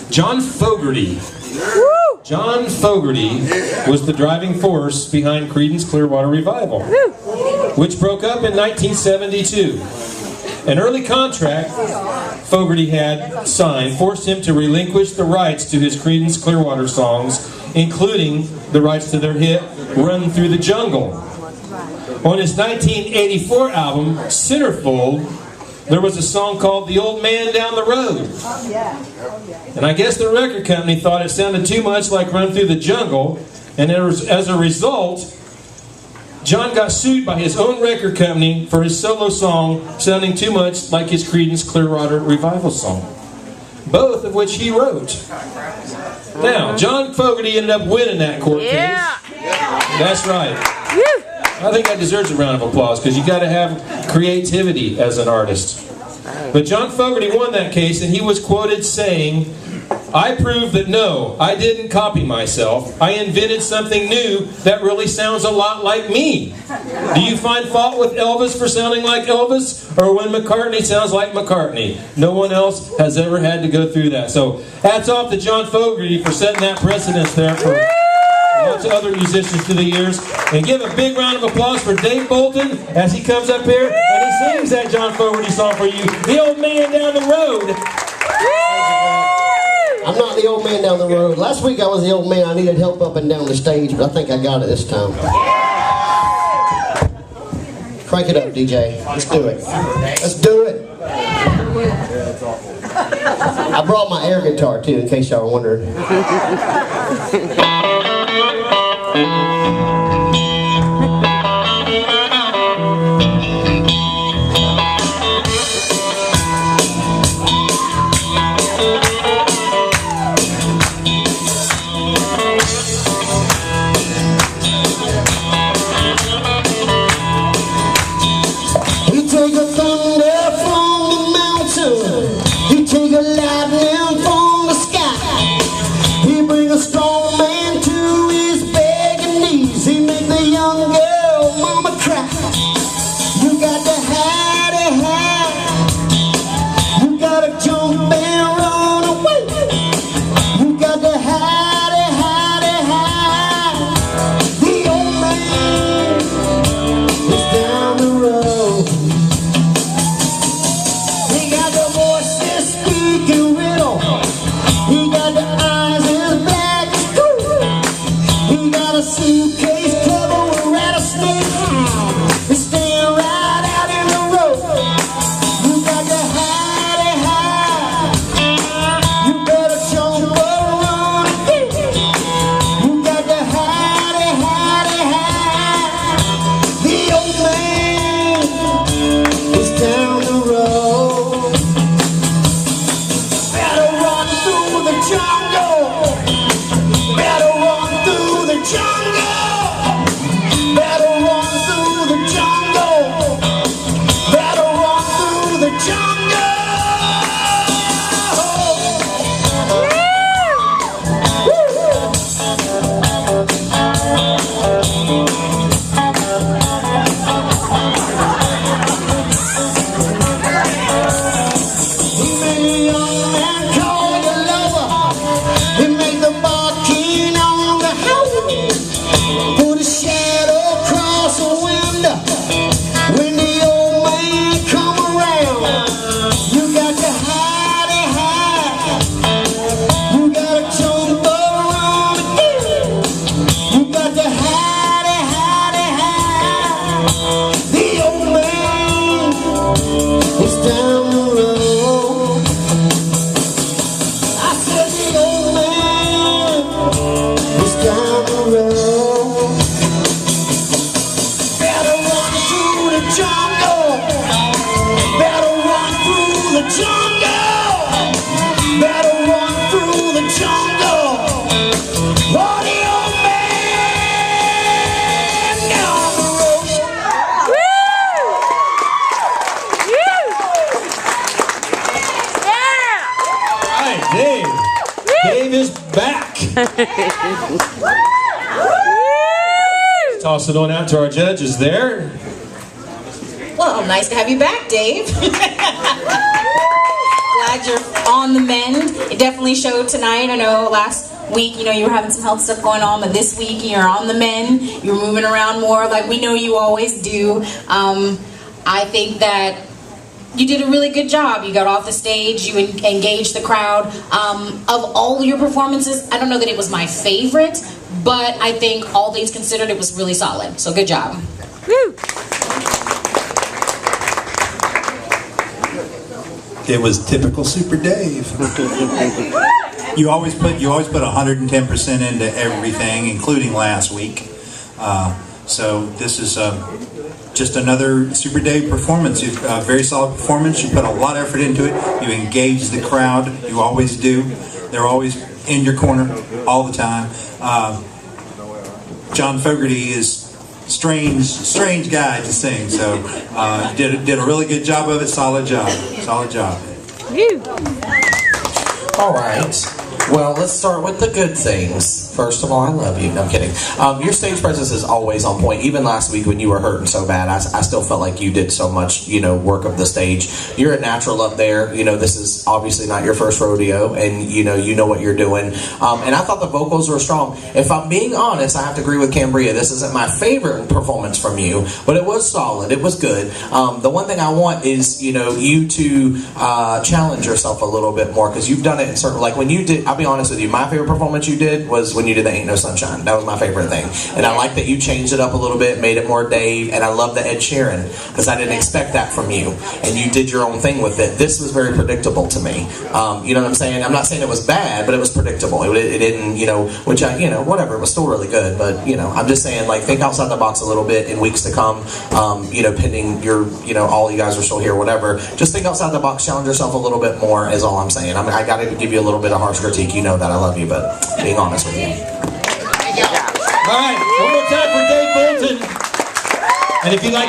John Fogerty. John Fogerty was the driving force behind Creedence Clearwater Revival, which broke up in 1972. An early contract Fogerty had signed forced him to relinquish the rights to his Creedence Clearwater songs, including the rights to their hit, Run Through the Jungle. On his 1984 album, Centerfold, there was a song called The Old Man Down the Road. And I guess the record company thought it sounded too much like Run Through the Jungle, and as a result, John got sued by his own record company for his solo song sounding too much like his Creedence Clearwater Revival song, both of which he wrote. Now, John Fogerty ended up winning that court case. That's right. I think that deserves a round of applause because you got to have creativity as an artist. But John Fogerty won that case, and he was quoted saying, "I proved that no, I didn't copy myself. I invented something new that really sounds a lot like me. Do you find fault with Elvis for sounding like Elvis, or when McCartney sounds like McCartney? No one else has ever had to go through that." So hats off to John Fogerty for setting that precedence there for lots of other musicians through the years. And give a big round of applause for Dave Bolton as he comes up here and he sings that John Fogerty song for you, The Old Man Down the Road. I'm not the old man down the road. Last week I was the old man. I needed help up and down the stage, but I think I got it this time. Crank it up, DJ. Let's do it. Let's do it. I brought my air guitar too, in case y'all were wondering. Dave is back. Toss it on out to our judges there. Well, nice to have you back, Dave. Glad you're on the mend. It definitely showed tonight. I know last week, you know, you were having some health stuff going on, but this week you're on the mend. You're moving around more like we know you always do. I think that you did a really good job. You got off the stage, you engaged the crowd. Of all your performances, I don't know that it was my favorite, but I think all things considered, it was really solid. So good job. Woo. It was typical Super Dave. You always put 110% into everything, including last week. So this is just another Super Dave performance. Very solid performance. You put a lot of effort into it. You engage the crowd. You always do. They're always in your corner all the time. John Fogerty is strange guy to sing. So you did a really good job of it. Solid job. All right. Well, let's start with the good things. First of all, I love you. No, I'm kidding. Your stage presence is always on point. Even last week when you were hurting so bad, I still felt like you did so much, you know, work of the stage. You're a natural up there. You know, this is obviously not your first rodeo, and you know what you're doing. And I thought the vocals were strong. If I'm being honest, I have to agree with Cambria. This isn't my favorite performance from you, but it was solid. It was good. The one thing I want is, you know, you to challenge yourself a little bit more, because you've done it in certain, like when you did, I'll be honest with you, my favorite performance you did was when you did the Ain't No Sunshine. That was my favorite thing. And I like that you changed it up a little bit, made it more Dave, and I love the Ed Sheeran, because I didn't expect that from you. And you did your own thing with it. This was very predictable to me. You know what I'm saying? I'm not saying it was bad, but it was predictable. It didn't, you know, which I, you know, whatever, it was still really good, but, you know, I'm just saying, like, think outside the box a little bit in weeks to come, you know, pending your, you know, all you guys are still here, whatever. Just think outside the box, challenge yourself a little bit more is all I'm saying. I mean, I gotta give you a little bit of harsh critique. You know that I love you, but being honest with you. All right, one more time for Dave Bolton. And if you like